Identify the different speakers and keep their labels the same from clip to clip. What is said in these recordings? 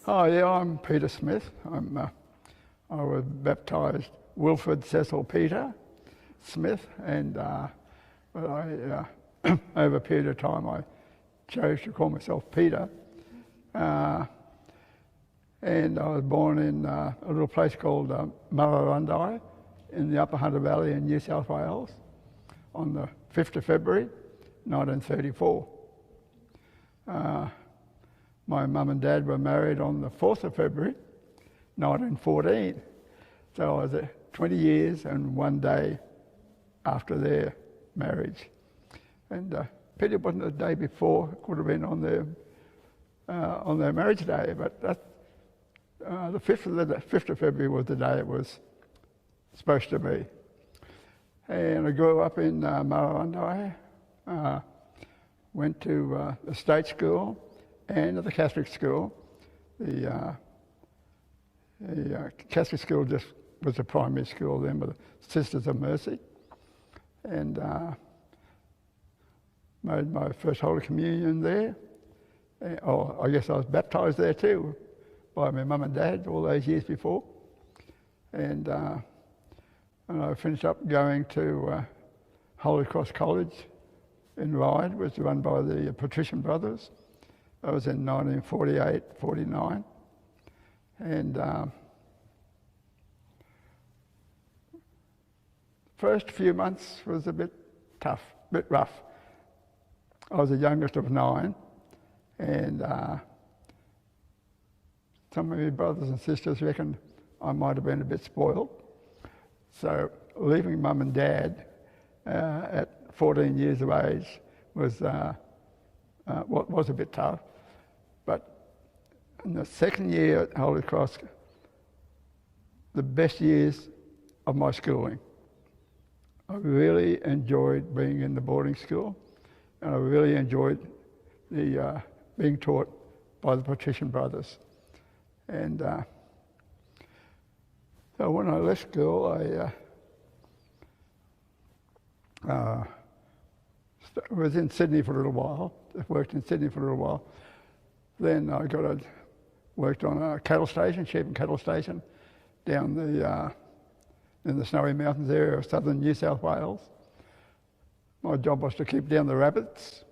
Speaker 1: Oh yeah, I'm Peter Smith. I was baptised Wilfred Cecil Peter Smith, and but over a period of time I chose to call myself Peter. And I was born in a little place called Murrurundi in the Upper Hunter Valley in New South Wales on the 5th of February 1934. My mum and dad were married on the 4th of February 1914. So I was 20 years and 1 day after their marriage. And Peter wasn't the day before, it could have been on their marriage day, but the 5th of February was the day it was supposed to be. And I grew up in Murrurundi, went to the state school and the Catholic school. The Catholic school just was a primary school then with the Sisters of Mercy, and made my first Holy Communion there. I guess I was baptised there too by my mum and dad all those years before, and I finished up going to Holy Cross College in Ryde, which was run by the Patrician Brothers. That was in 1948-49, and first few months was a bit tough, a bit rough. I was the youngest of 9, and some of my brothers and sisters reckoned I might have been a bit spoiled. So leaving mum and dad at 14 years of age was a bit tough. But in the second year at Holy Cross, the best years of my schooling. I really enjoyed being in the boarding school, and I really enjoyed being taught by the Patrician Brothers. And so when I left school, I was in Sydney for a little while, worked in Sydney for a little while. Then I worked on a cattle station, sheep and cattle station, down in the Snowy Mountains area of southern New South Wales. My job was to keep down the rabbits.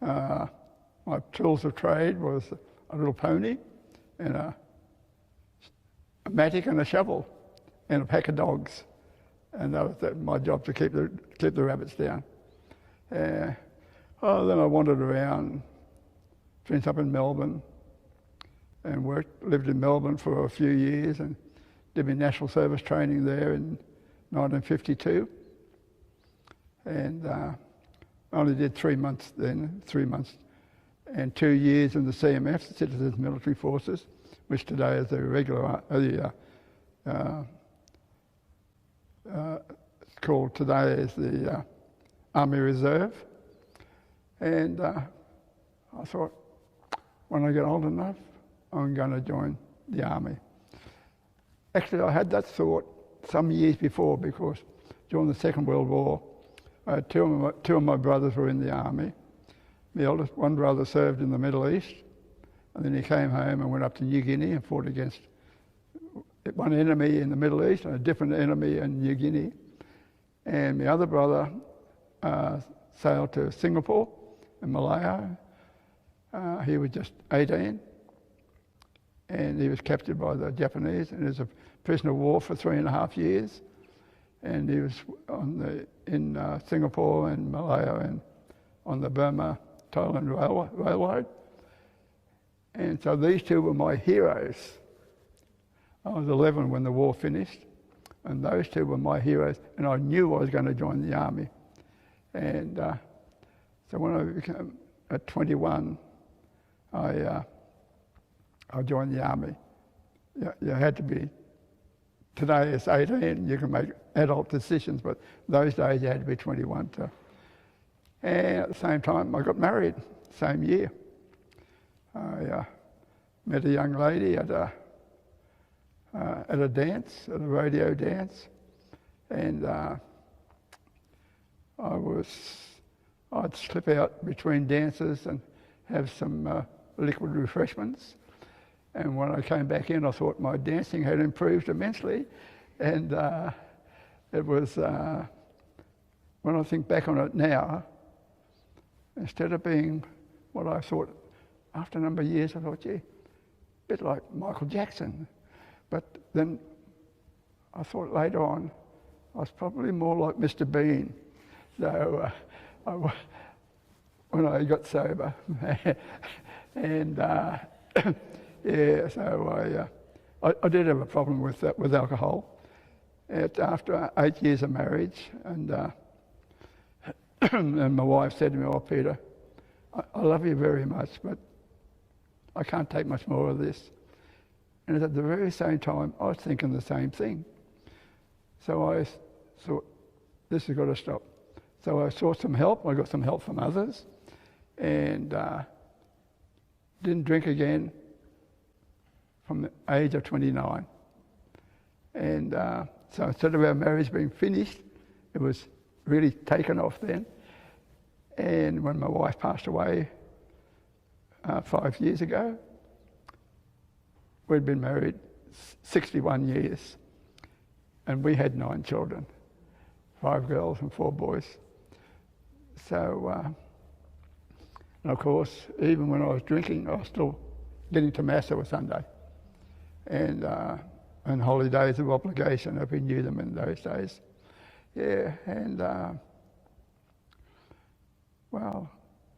Speaker 1: My tools of trade was a little pony and a mattock and a shovel and a pack of dogs, and that was my job, to keep the rabbits down. Then I wandered around, finished up in Melbourne, and lived in Melbourne for a few years, and did my national service training there in 1952, and I only did 3 months then, 3 months and 2 years in the CMF, the Citizens Military Forces, which today is the regular, it's called today is the Army Reserve. And I thought, when I get old enough, I'm going to join the Army. Actually, I had that thought some years before, because during the Second World War, two of my brothers were in the Army. The eldest, one brother served in the Middle East, and then he came home and went up to New Guinea and fought against one enemy in the Middle East and a different enemy in New Guinea. And my other brother sailed to Singapore and Malaya. He was just 18, and he was captured by the Japanese and was a prisoner of war for 3.5 years. And he was in Singapore and Malaya and on the Burma-Thailand Railroad. And so these two were my heroes. I was 11 when the war finished, and those two were my heroes, and I knew I was going to join the Army. And so when I became at 21, I joined the Army. You had to be, today it's 18, you can make adult decisions, but those days you had to be 21 to. And at the same time, I got married, same year. I met a young lady at a dance, at a rodeo dance, and I'd slip out between dances and have some liquid refreshments, And when I came back in, I thought my dancing had improved immensely. And it was, when I think back on it now, instead of being what I thought, after a number of years, I thought, gee, a bit like Michael Jackson. But then I thought later on, I was probably more like Mr. Bean. So when I got sober, and yeah, so I did have a problem with that, with alcohol. After 8 years of marriage, and and my wife said to me, "Oh, Peter, I love you very much, but I can't take much more of this." And at the very same time, I was thinking the same thing. So I thought, this has got to stop. So I sought some help. I got some help from others, and didn't drink again from the age of 29. And so instead of our marriage being finished, it was really taken off then. And when my wife passed away 5 years ago, we'd been married 61 years, and we had 9 children, 5 girls and 4 boys. So, and of course, even when I was drinking, I was still getting to Mass every Sunday, and holidays of obligation, if we knew them in those days. Yeah, and well,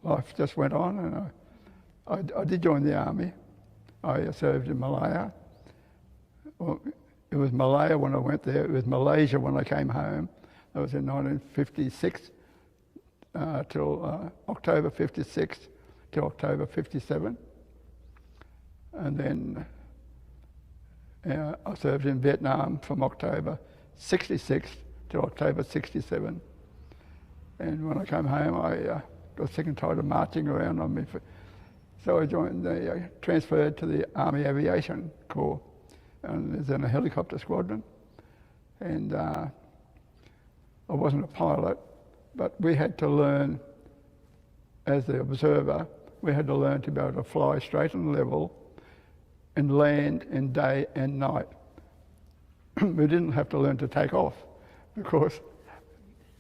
Speaker 1: life just went on, and I did join the army. I served in Malaya. Well, it was Malaya when I went there. It was Malaysia when I came home. That was in 1956 till October 56 till October 57. And then I served in Vietnam from October 66 to October 67. And when I came home, I got sick and tired of marching around on me. So I joined transferred to the Army Aviation Corps, and was in a helicopter squadron. And I wasn't a pilot, but we had to learn, as the observer, we had to learn to be able to fly straight and level and land in day and night. We didn't have to learn to take off, because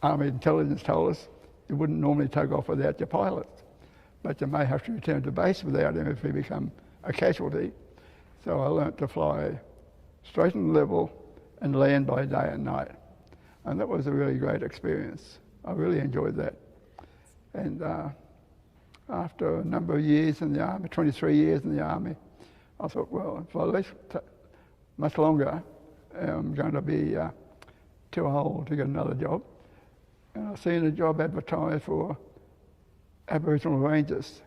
Speaker 1: Army intelligence told us you wouldn't normally take off without your pilots, but you may have to return to base without him if we become a casualty. So I learnt to fly straight and level and land by day and night. And that was a really great experience. I really enjoyed that. And after a number of years in the Army, 23 years in the Army, I thought, well, if I live much longer, I'm going to be too old to get another job. And I seen a job advertised for Aboriginal Rangers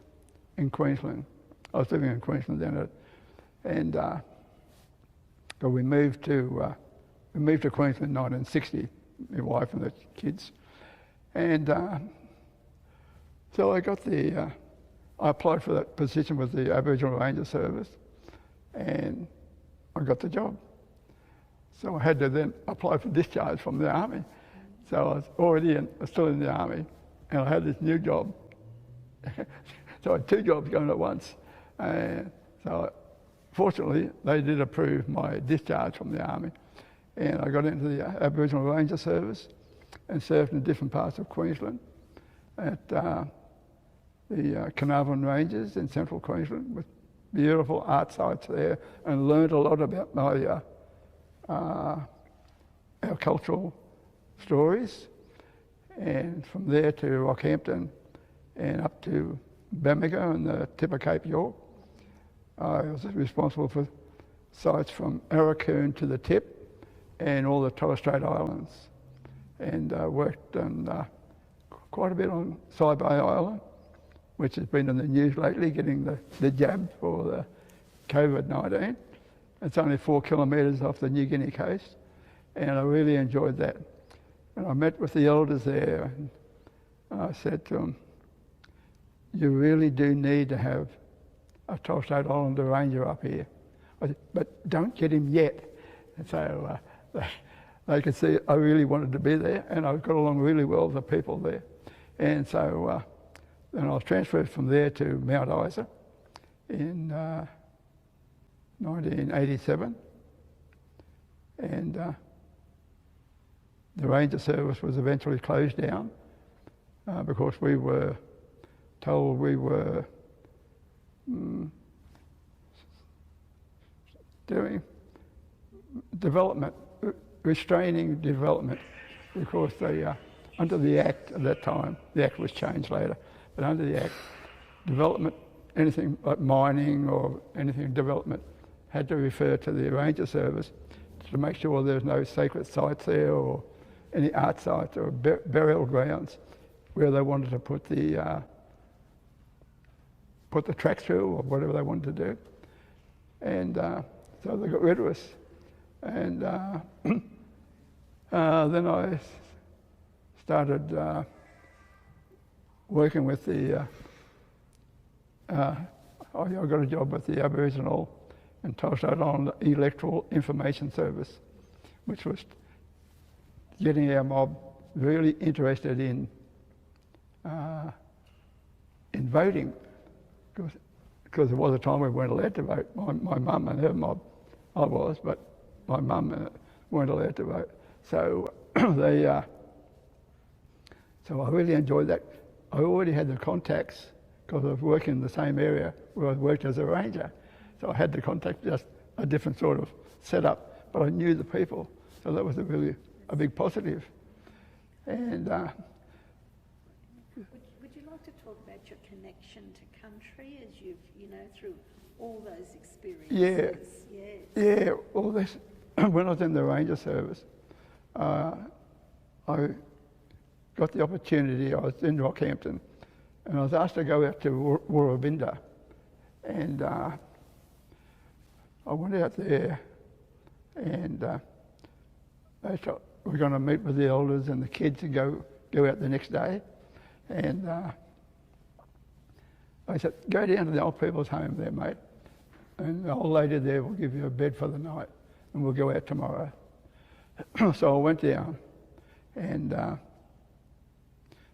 Speaker 1: in Queensland. I was living in Queensland then, and so we moved to Queensland in 1960, my wife and the kids, and so I got I applied for that position with the Aboriginal Ranger Service, and I got the job. So I had to then apply for discharge from the Army. So I was already still in the Army, and I had this new job. So I had 2 jobs going at once. So fortunately, they did approve my discharge from the Army, and I got into the Aboriginal Ranger Service and served in different parts of Queensland at the Carnarvon Ranges in central Queensland, with beautiful art sites there, and learned a lot about my our cultural stories. And from there to Rockhampton and up to Bamaga and the tip of Cape York. I was responsible for sites from Arakoon to the tip and all the Torres Strait Islands, and worked on quite a bit on Saibai Island, which has been in the news lately, getting the jab for the COVID-19. It's only 4 kilometres off the New Guinea coast, and I really enjoyed that. And I met with the elders there, and I said to them, you really do need to have a Torres Strait Islander ranger up here. I said, but don't get him yet. And so they could see I really wanted to be there, and I got along really well with the people there. And so then I was transferred from there to Mount Isa in 1987, and the Ranger service was eventually closed down because we were told we were doing development, restraining development, because they, under the Act at that time, the Act was changed later, but under the Act, development, anything like mining or anything development, had to refer to the Ranger Service to make sure there's no sacred sites there or any art sites or burial grounds where they wanted to put the track through or whatever they wanted to do. And so they got rid of us. And then I started working with the, I got a job with the Aboriginal and Torres Strait Islander Electoral Information Service, which was getting our mob really interested in voting, because there was a time we weren't allowed to vote. My mum and her mob, I was, but my mum weren't allowed to vote. So so I really enjoyed that. I already had the contacts because I was working in the same area where I worked as a ranger. So I had the contact, just a different sort of setup, but I knew the people. So that was a big positive. And
Speaker 2: would you like to talk about your connection to country as you've, through all those experiences?
Speaker 1: Yeah, all this. When I was in the Ranger Service, I got the opportunity. I was in Rockhampton, and I was asked to go out to Woorabinda, and I went out there, and they thought we're going to meet with the elders and the kids and go out the next day, and I said, go down to the old people's home there, mate, and the old lady there will give you a bed for the night, and we'll go out tomorrow. So I went down, and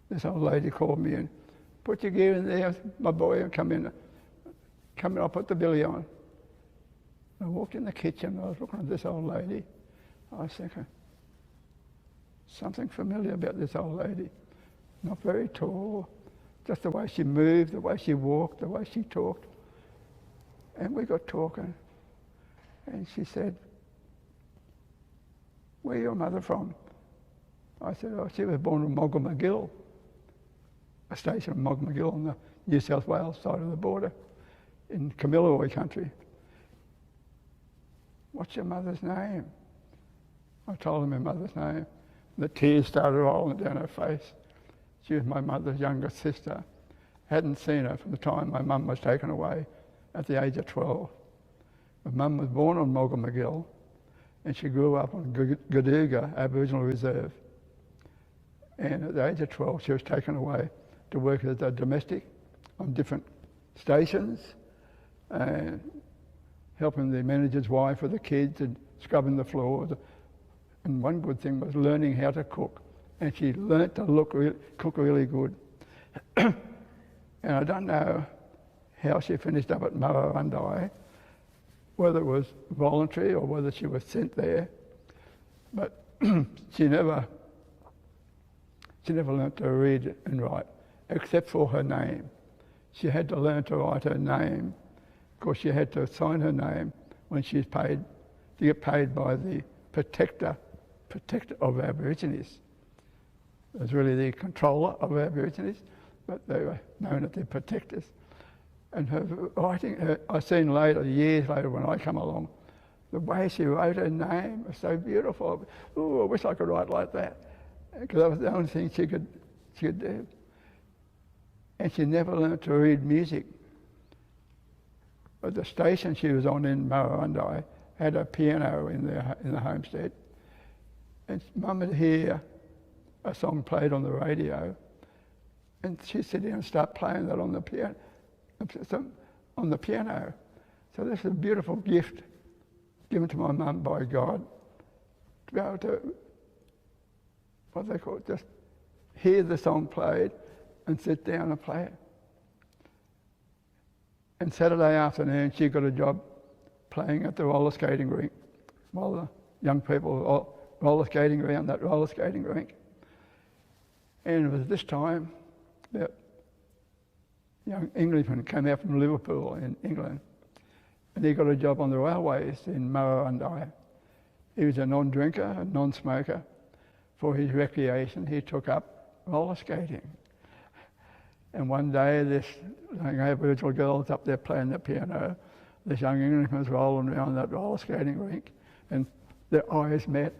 Speaker 1: this old lady called me and put your gear in there, my boy, and come in, I'll put the billy on. I walked in the kitchen, I was looking at this old lady. I was thinking, something familiar about this old lady. Not very tall, just the way she moved, the way she walked, the way she talked. And we got talking, and she said, where's your mother from? I said, oh, she was born in Moggill, a station of Moggill on the New South Wales side of the border in Kamilaroi country. What's your mother's name? I told her my mother's name. The tears started rolling down her face. She was my mother's younger sister. Hadn't seen her from the time my mum was taken away at the age of 12. My mum was born on Moggill, and she grew up on Gadooga Aboriginal Reserve. And at the age of 12, she was taken away to work as a domestic on different stations, and helping the manager's wife with the kids and scrubbing the floors. And one good thing was learning how to cook. And she learnt to cook really good. And I don't know how she finished up at Murrurundi, whether it was voluntary or whether she was sent there. But she never learnt to read and write, except for her name. She had to learn to write her name, because she had to sign her name when she's paid, to get paid by the protector of Aborigines. It was really the controller of Aborigines, but they were known as the protectors. And her writing, I seen later, years later when I come along, the way she wrote her name was so beautiful. Oh, I wish I could write like that, because that was the only thing she could do. And she never learned to read music. But the station she was on in Murrurundi had a piano in the homestead, and Mum would hear a song played on the radio, and she'd sit down and start playing that on the piano. So this is a beautiful gift given to my mum by God, to be able to, what they call it, just hear the song played and sit down and play it. And Saturday afternoon, she got a job playing at the roller skating rink while the young people were roller skating around that roller skating rink. And it was this time that a young Englishman came out from Liverpool in England, and he got a job on the railways in Murrurundi. He was a non-drinker, a non-smoker. For his recreation, he took up roller skating. And one day, this young Aboriginal girl was up there playing the piano. This young Englishman was rolling around that roller skating rink, and their eyes met,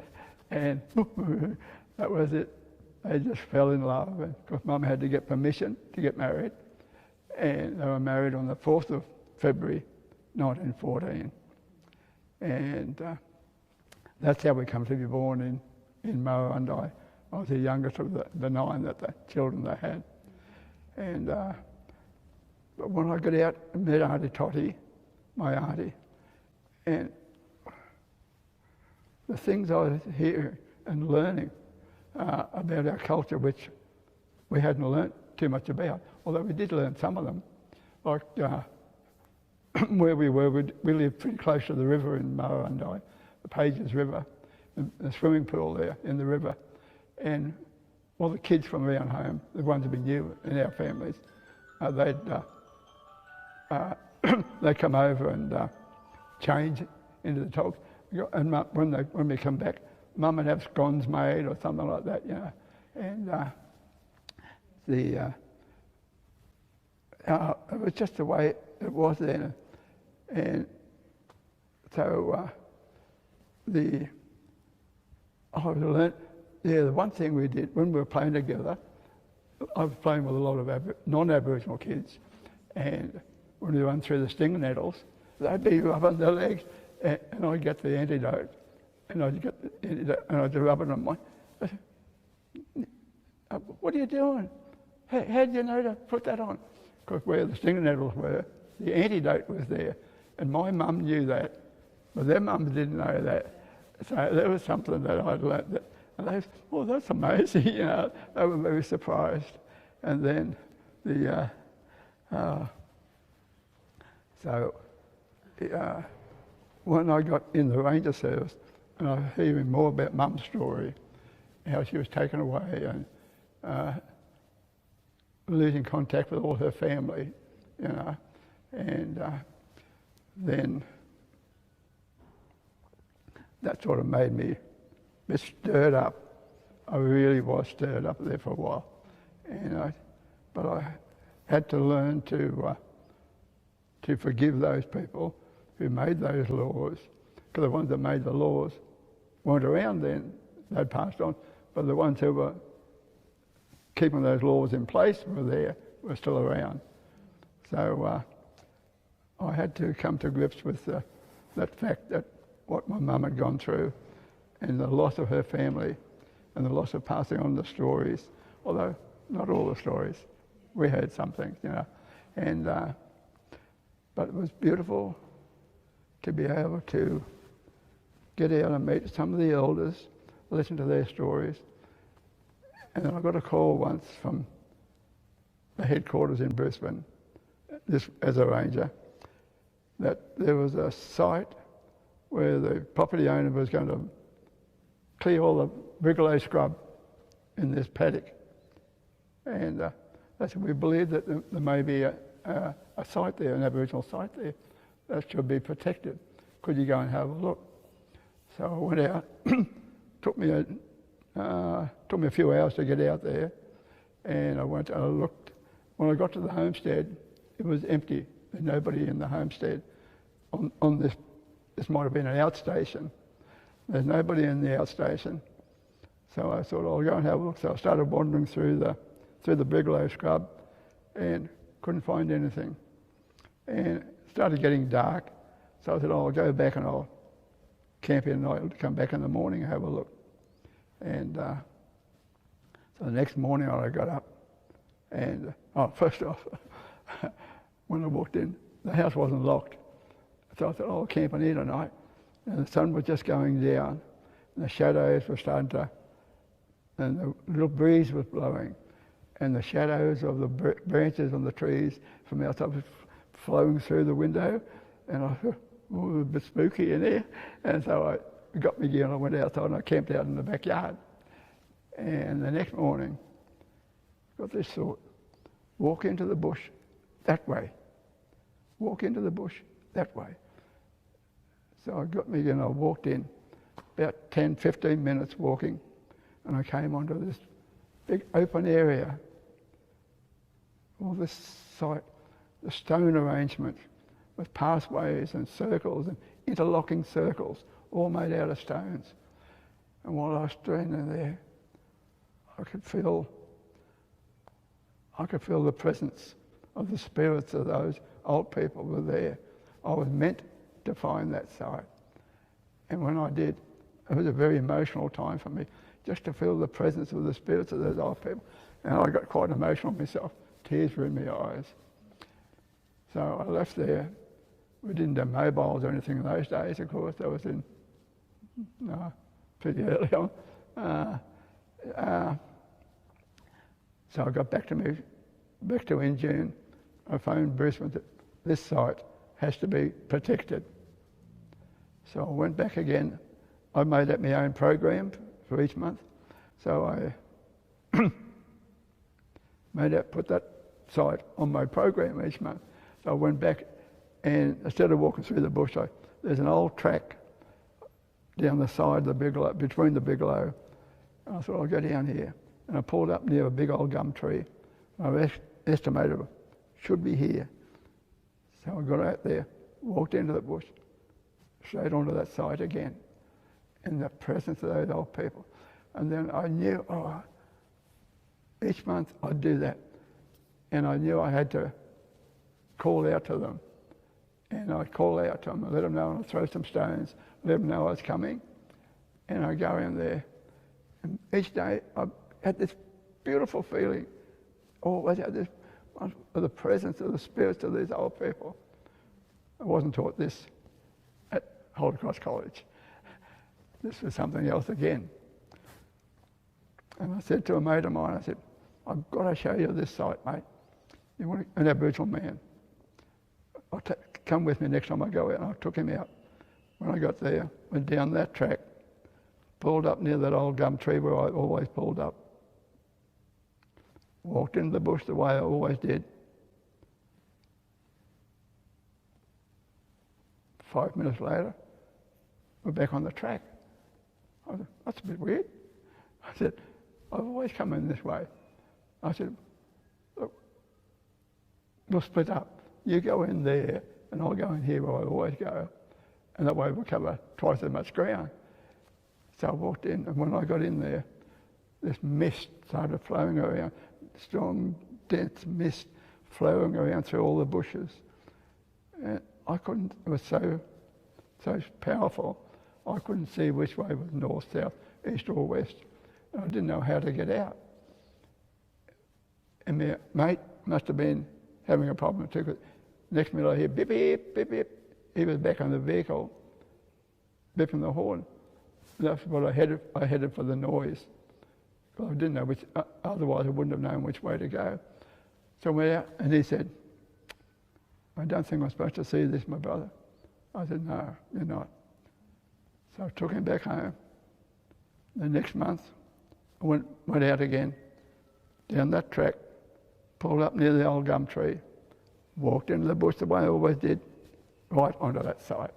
Speaker 1: and that was it. They just fell in love. And of course, Mum had to get permission to get married, and they were married on the 4th of February, 1914. And that's how we come to be born in Murrurundi. I was the youngest of the 9 the children they had. And but when I got out and met Auntie Tottie, my auntie, and the things I was hearing and learning about our culture, which we hadn't learnt too much about, although we did learn some of them, like where we were, we lived pretty close to the river in Murrurundi, the Pages River, the swimming pool there in the river, and all the kids from around home, the ones that we knew in our families, they'd come over and change into the togs. And when we come back, Mum would have scones made or something like that, you know. And it was just the way it was then. And so the one thing we did when we were playing together, I was playing with a lot of non-Aboriginal kids, and when we run through the sting nettles, they'd be rubbing their legs, and I'd get the antidote, and I'd rub it on my. I said, what are you doing? How did you know to put that on? Because where the sting nettles were, the antidote was there, and my mum knew that, but their mums didn't know that. So there was something that I'd learnt that, and they said, "Oh, that's amazing!" You know, they were very surprised. And then when I got in the Ranger Service, and I was hearing more about Mum's story, how she was taken away and losing contact with all her family, you know, and then that sort of made me a bit stirred up. I really was stirred up there for a while, but I had to learn to forgive those people who made those laws, because the ones that made the laws weren't around then; they'd passed on. But the ones who were keeping those laws in place were still around. So I had to come to grips with that fact that what my mum had gone through, and the loss of her family, and the loss of passing on the stories, although not all the stories. We heard some things, you know. And but it was beautiful to be able to get out and meet some of the elders, listen to their stories. And then I got a call once from the headquarters in Brisbane, this as a ranger, that there was a site where the property owner was going to clear all the brigalow scrub in this paddock. And they said, we believe that there may be a site there, an Aboriginal site there, that should be protected. Could you go and have a look? So I went out. took me a few hours to get out there, and I went and I looked. When I got to the homestead, it was empty. There's nobody in the homestead. On this might have been an outstation. There's nobody in the outstation. So I thought, I'll go and have a look. So I started wandering through the brigalow scrub, and couldn't find anything. And it started getting dark. So I said, I'll go back and I'll camp here tonight, I'll come back in the morning and have a look. And so the next morning I got up, and first off, when I walked in, the house wasn't locked. So I thought, I'll camp in here tonight. And the sun was just going down, and the shadows were starting to, and the little breeze was blowing, and the shadows of the branches on the trees from outside was flowing through the window. And I thought, was a bit spooky in there. And so I got my gear and I went outside and I camped out in the backyard. And the next morning, got this thought, walk into the bush that way. Walk into the bush that way. So I got me and I walked in, about 10, 15 minutes walking, and I came onto this big open area. All this site, the stone arrangement with pathways and circles and interlocking circles, all made out of stones. And while I was standing there, I could feel the presence of the spirits of those old people were there. I was meant to find that site. And when I did, it was a very emotional time for me, just to feel the presence of the spirits of those old people. And I got quite emotional myself. Tears were in my eyes. So I left there. We didn't have mobiles or anything in those days, of course. That was in pretty early on. So I got back to in June. I phoned Brisbane that this site has to be protected. So I went back again. I made up my own program for each month. So I put that site on my program each month. So I went back, and instead of walking through the bush, there's an old track down the side of the Bigelow, between the Bigelow. And I thought, I'll go down here. And I pulled up near a big old gum tree. I estimated it should be here. So I got out there, walked into the bush, straight onto that site again, in the presence of those old people. And then I knew, each month I'd do that. And I knew I had to call out to them. And I'd call out to them and let them know, and I'd throw some stones, let them know I was coming. And I'd go in there. And each day I had this beautiful feeling, always had this, of the presence of the spirits of these old people. I wasn't taught this at Holy Cross College. This was something else again. And I said to a mate of mine, I said, I've got to show you this site, mate. You want an Aboriginal man? Come with me next time I go out. And I took him out. When I got there, went down that track, pulled up near that old gum tree where I always pulled up, walked into the bush the way I always did. 5 minutes later, we're back on the track. I said, that's a bit weird. I said, I've always come in this way. I said, look, we'll split up. You go in there and I'll go in here where I always go. And that way we'll cover twice as much ground. So I walked in, and when I got in there, this mist started flowing around, strong, dense mist flowing around through all the bushes. And I couldn't, it was so powerful, I couldn't see which way was north, south, east or west. And I didn't know how to get out. And my mate must have been having a problem too, because next minute I hear beep, beep, beep, beep. He was back on the vehicle, beeping the horn. That's what I headed for the noise. Because I didn't know which, otherwise I wouldn't have known which way to go. So I went out and he said, I don't think I'm supposed to see this, my brother. I said, no, you're not. So I took him back home. The next month, I went out again, down that track, pulled up near the old gum tree, walked into the bush the way I always did, right onto that site.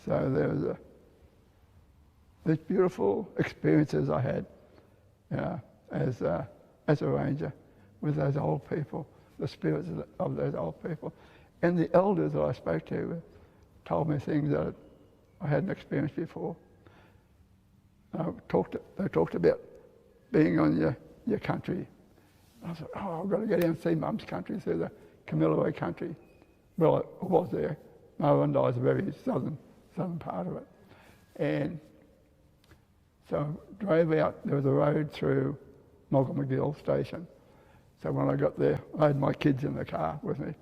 Speaker 1: So there was these beautiful experiences I had as a ranger with those old people, the spirits of those old people. And the elders that I spoke to told me things that I hadn't experienced before. They talked about being on your country. And I thought, I've got to go down and see Mum's country, see the Camillaway country. Well, I was there. Murrurundi is a very southern part of it. And so I drove out, there was a road through Moggill station. So when I got there, I had my kids in the car with me.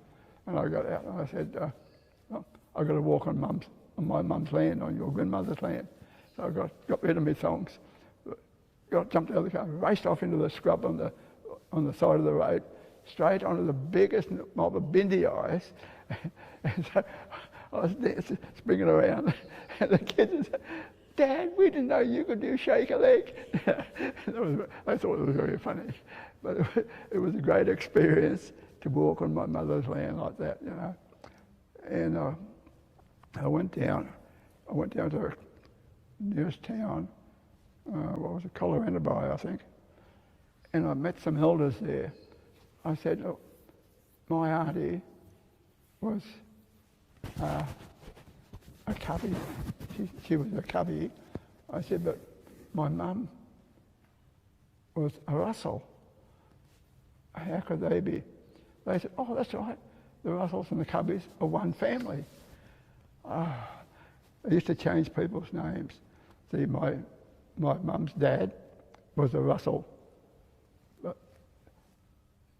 Speaker 1: And I got out and I said, I've got to walk on my mum's land, on your grandmother's land. So I got rid of my thongs, jumped out of the car, raced off into the scrub on the side of the road, straight onto the biggest mob of bindi eyes And so I was springing around, and the kids said, "Dad, we didn't know you could do shake a leg." I thought it was very funny, but it was a great experience to walk on my mother's land like that, you know. And I went down to the nearest town, what was it, Colorado, I think, and I met some elders there. I said, "Look, my auntie was a cubby. She was a cubby." I said, "But my mum was a Russell. How could they be?" They said, "Oh, that's right. The Russells and the Cubbies are one family." I used to change people's names. See, my mum's dad was a Russell. But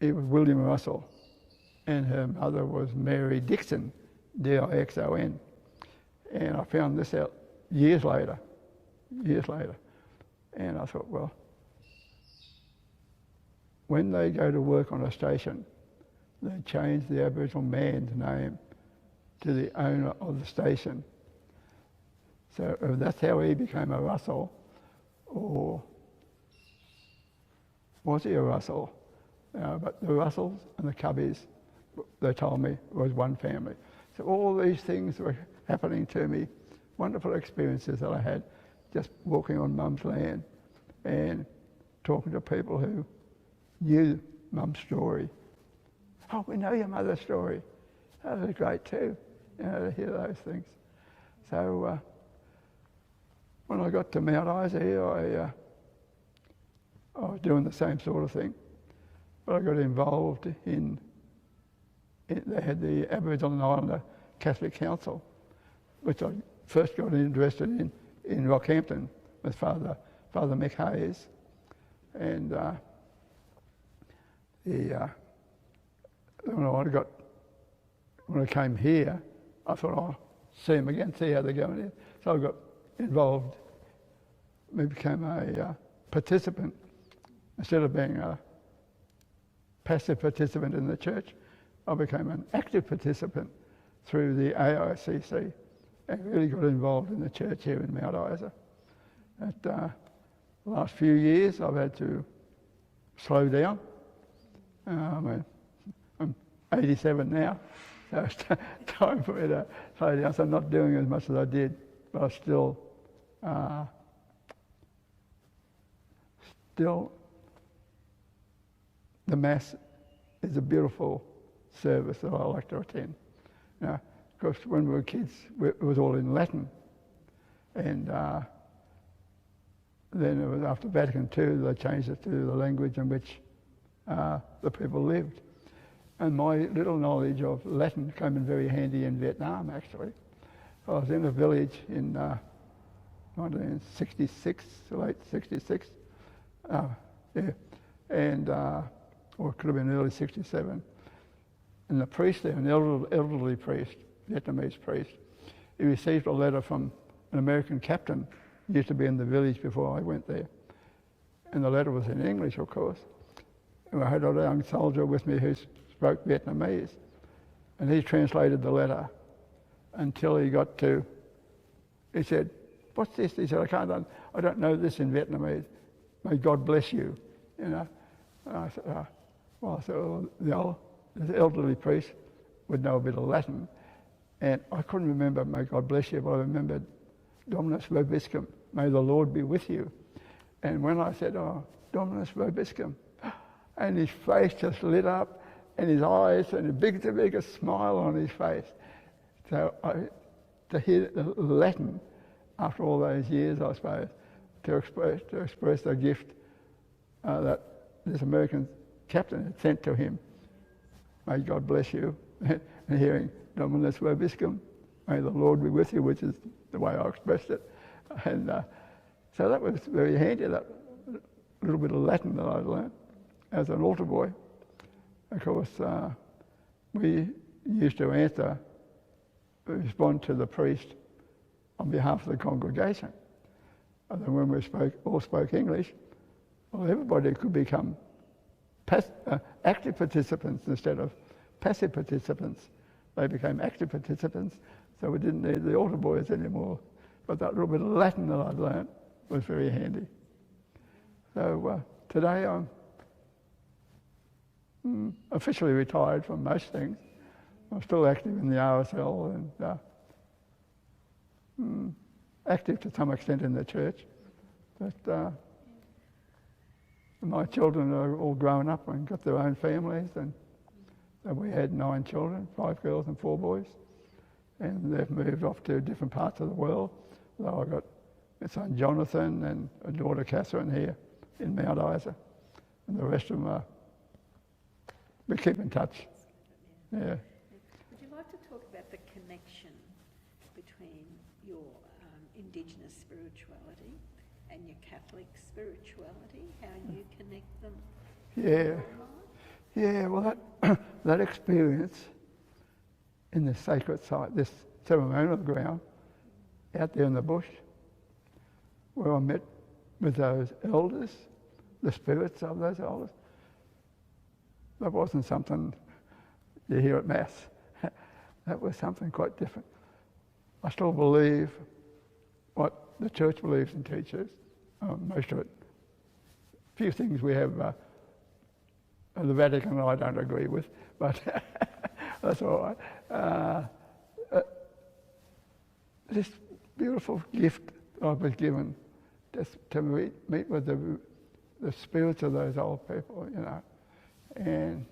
Speaker 1: he was William Russell. And her mother was Mary Dixon, Dixon. And I found this out years later. And I thought, well, when they go to work on a station, they change the Aboriginal man's name to the owner of the station. So that's how he became a Russell, or was he a Russell? But the Russells and the Cubbies, they told me, was one family. So all these things were happening to me, wonderful experiences that I had just walking on Mum's land and talking to people who knew Mum's story. "Oh, we know your mother's story." That was great too, you know, to hear those things. So when I got to Mount Isa here, I was doing the same sort of thing, but I got involved in they had the Aboriginal and Islander Catholic Council, which I first got interested in Rockhampton with Father Mick Hayes. And when I came here, I thought, I'll see them again, see how they're going here. So I got involved. We became a participant instead of being a passive participant in the church. I became an active participant through the AICC and really got involved in the church here in Mount Isa. The last few years I've had to slow down. I'm 87 now, so it's time for me to slow down. So I'm not doing as much as I did, but I still the Mass is a beautiful service that I like to attend. Of course, when we were kids, it was all in Latin. And then it was after Vatican II, they changed it to the language in which the people lived. And my little knowledge of Latin came in very handy in Vietnam, actually. I was in a village in 1966, late 66, and or it could have been early 67. And the priest there, an elderly priest, Vietnamese priest, he received a letter from an American captain who used to be in the village before I went there. And the letter was in English, of course. And I had a young soldier with me who spoke Vietnamese. And he translated the letter until he got to, he said, "What's this?" He said, I don't know this in Vietnamese. "May God bless you." You know. And I said, the elderly priest would know a bit of Latin. And I couldn't remember "May God bless you," but I remembered "Dominus vobiscum," "May the Lord be with you." And when I said, "Oh, Dominus vobiscum," and his face just lit up, and his eyes, and the biggest smile on his face. So to hear the Latin after all those years, I suppose, to express the gift that this American captain had sent to him, "May God bless you," and hearing "Dominus vobiscum," "May the Lord be with you," which is the way I expressed it. And so that was very handy, that little bit of Latin that I learned as an altar boy. Of course, we used to respond to the priest on behalf of the congregation. And then when we all spoke English, well, everybody could become active participants instead of passive participants. they became active participants, so we didn't need the altar boys anymore. But that little bit of Latin that I'd learnt was very handy. So today I'm officially retired from most things. I'm still active in the RSL and active to some extent in the church. But my children are all grown up and got their own families, and we had 9 children, 5 girls and 4 boys, and they've moved off to different parts of the world. So I've got my son Jonathan and a daughter Catherine here in Mount Isa, and the rest of them we keep in touch. Yeah.
Speaker 2: Would you like to talk about the connection between your Indigenous spirituality and your Catholic spirituality, how you connect them?
Speaker 1: Yeah, well that experience in the sacred site, this ceremonial ground, out there in the bush, where I met with those elders, the spirits of those elders, that wasn't something you hear at Mass. That was something quite different. I still believe what the church believes and teaches, most of it. A few things we have the Vatican I don't agree with, but that's all right. This beautiful gift I was given just to meet with the spirits of those old people, you know. And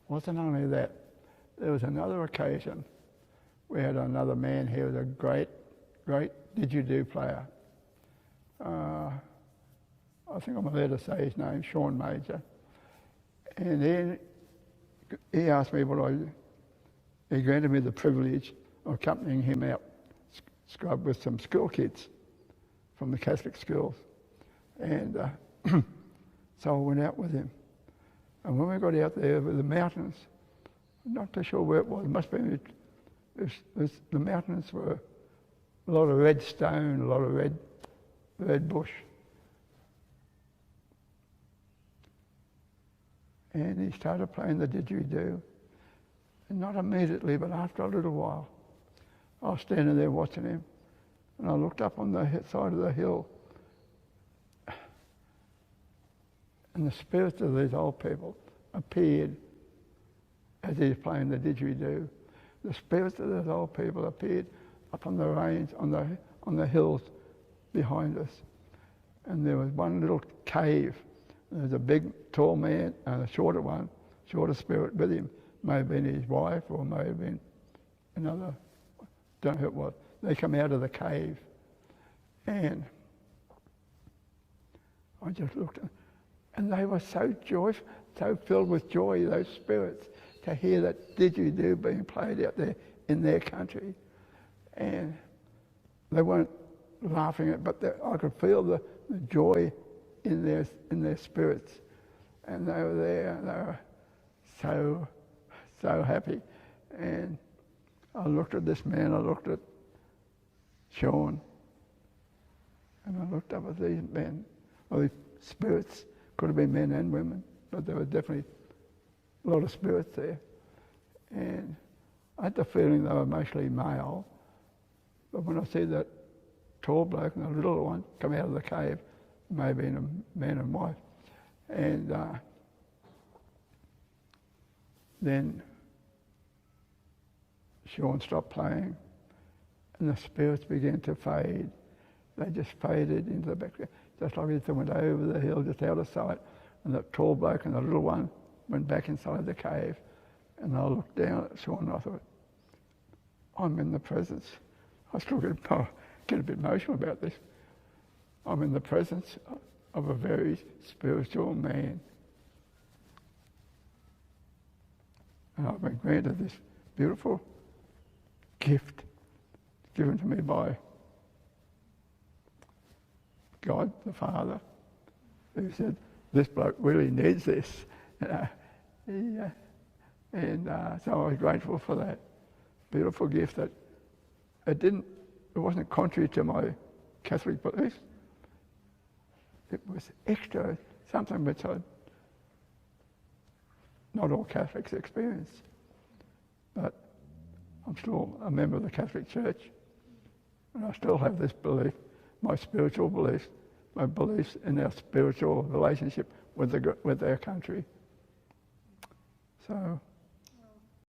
Speaker 1: wasn't only that, there was another occasion. We had another man here, was a great didgeridoo player. I think I'm allowed to say his name, Sean Major. And then he asked me he granted me the privilege of accompanying him out scrub with some school kids from the Catholic schools. And so I went out with him. And when we got out there with the mountains, I'm not too sure where it was, it must have been, the mountains were a lot of red stone, a lot of red bush. And he started playing the didgeridoo. And not immediately, but after a little while, I was standing there watching him, and I looked up on the side of the hill, and the spirits of these old people appeared as he was playing the didgeridoo. The spirits of those old people appeared up on the range, on the hills behind us. And there was one little cave. There was a big, tall man and a shorter spirit with him. May have been his wife or may have been another, don't know who it was. They come out of the cave, and I just looked at them, and they were so joyful, so filled with joy, those spirits, to hear that didgeridoo being played out there in their country. And they weren't laughing at it, but I could feel the joy in their spirits. And they were there, and they were so happy. And I looked at this man, I looked at Sean, and I looked up at these men, or these spirits. Could have been men and women, but there were definitely a lot of spirits there. And I had the feeling they were mostly male, but when I see that tall bloke and the little one come out of the cave, it may have been a man and wife. And then Sean stopped playing, and the spirits began to fade. They just faded into the background, just like if they went over the hill, just out of sight. And that tall bloke and the little one went back inside the cave. And I looked down at Sean and I thought, I'm in the presence. I still get a bit emotional about this. I'm in the presence of a very spiritual man. And I've been granted this beautiful gift given to me by God the Father, who said, this bloke really needs this. And so I was grateful for that beautiful gift that it wasn't contrary to my Catholic beliefs. It was extra, something which not all Catholics experience. But I'm still a member of the Catholic Church, and I still have this belief, my spiritual beliefs, my beliefs in our spiritual relationship with our country. So